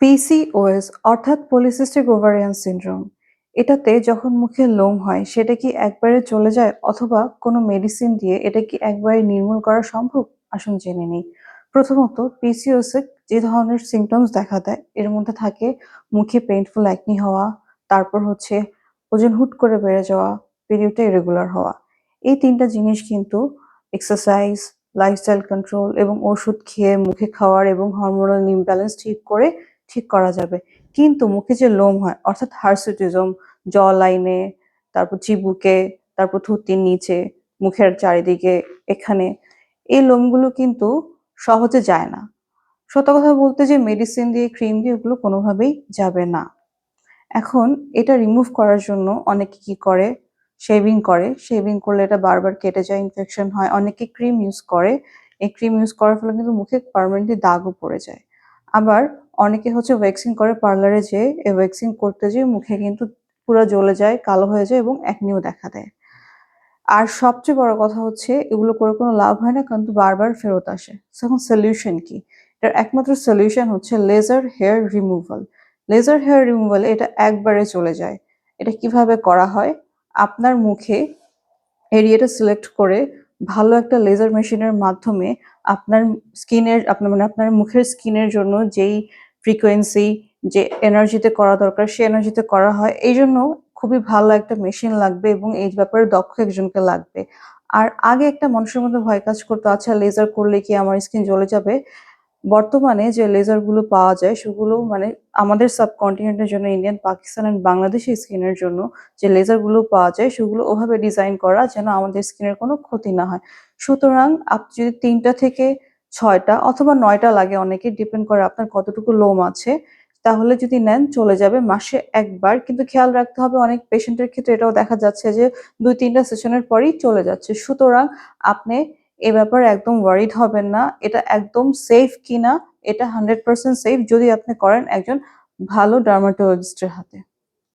PCOS অর্থাৎ polycystic ovarian syndrome. এটাতে যখন মুখে লোম হয় সেটা কি একবারে চলে যায় অথবা কোনো মেডিসিন দিয়ে এটা কি একবারে নির্মূল করা সম্ভব? আসুন জেনে নিই। প্রথমত পিসিওএস এ যে ধরনের সিম্পটমস দেখা দেয় এর মধ্যে থাকে মুখে পেইনফুল অ্যাকনি হওয়া, তারপর হচ্ছে ওজন হুট করে বেড়ে যাওয়া, পিরিয়ডটা ইরেগুলার হওয়া। এই ৩ টা জিনিস কিন্তু এক্সারসাইজ, লাইফস্টাইল কন্ট্রোল এবং ওষুধ খেয়ে মুখে খাওয়ার এবং হরমোনাল ইমব্যালেন্স ঠিক করা যাবে। কিন্তু মুখে যে লোম হয় অর্থাৎ হার্সুটিজম, জ লাইনে, তারপর চিবুকে, তারপর থুতনির নিচে, মুখের চারিদিকে, এখানে এই লোমগুলো কিন্তু সহজে যায় না। সত্য কথা বলতে যে মেডিসিন দিয়ে, ক্রিম দিয়ে ওগুলো কোনোভাবেই যাবে না। এখন এটা রিমুভ করার জন্য অনেকে কি করে? শেভিং করে। শেভিং করলে এটা বারবার কেটে যায়, ইনফেকশন হয়। অনেকে ক্রিম ইউজ করে। এই ক্রিম ইউজ করার ফলে কিন্তু মুখে পার্মানেন্টলি দাগও পড়ে যায়। আবার অনেকে হচ্ছে ওয়্যাক্সিং করে পার্লারে যেয়ে, এই ওয়্যাক্সিং করতে যেয়ে মুখে কিন্তু পুরা জ্বলে যায়, কালো হয়ে যায় এবং একনিও দেখা দেয়। আর সবচেয়ে বড় কথা হচ্ছে এগুলো করে কোনো লাভ হয় না কিন্তু বারবার ফেরত আসে। সো এখন সলিউশন কি? এটার একমাত্র সলিউশন হচ্ছে laser hair removal. Laser hair removal এটা একবারে চলে যায়। এটা কিভাবে করা হয়? আপনার মুখে এরিয়াটা সিলেক্ট করে ভালো একটা লেজার মেশিনের মাধ্যমে আপনার আপনার মুখের স্কিনের জন্য যেই ফ্রিকোয়েন্সি, যে এনার্জিতে করা দরকার সে এনার্জিতে করা হয়। এইজন্য খুবই ভালো একটা মেশিন লাগবে এবং এই ব্যাপারে দক্ষ একজনকে লাগবে। আর আগে একটা মানুষের মধ্যে ভয় কাজ করতো, আচ্ছা লেজার করলে কি আমার স্কিন জ্বলে যাবে? বর্তমানে যে লেজারগুলো পাওয়া যায় সেগুলো মানে আমাদের সাবকন্টিনেন্টের জন্য ইন্ডিয়ান, পাকিস্তান অ্যান্ড বাংলাদেশি স্কিনের জন্য যে লেজারগুলো পাওয়া যায় সেগুলো ওভাবে ডিজাইন করা যেন আমাদের স্কিনের কোনো ক্ষতি না হয়। সুতরাং আপনি যদি ৩ টা থেকে ৬ টা অথবা ৯ টা লাগে অনেকের, ডিপেন্ড করে আপনার কতটুকু লোম আছে। তাহলে যদি নেন চলে যাবে মাসে ১ বার। কিন্তু খেয়াল রাখতে হবে অনেক পেশেন্টের ক্ষেত্রে এটাও দেখা যাচ্ছে যে ২-৩ টা সেশনের পরেই চলে যাচ্ছে। সুতরাং আপনি এ ব্যাপারে একদম ওয়ারিড হবেন না। এটা একদম সেফ কিনা এটা 100% সেফ যদি আপনি করেন একজন ভালো ডার্মাটোলজিস্টের হাতে।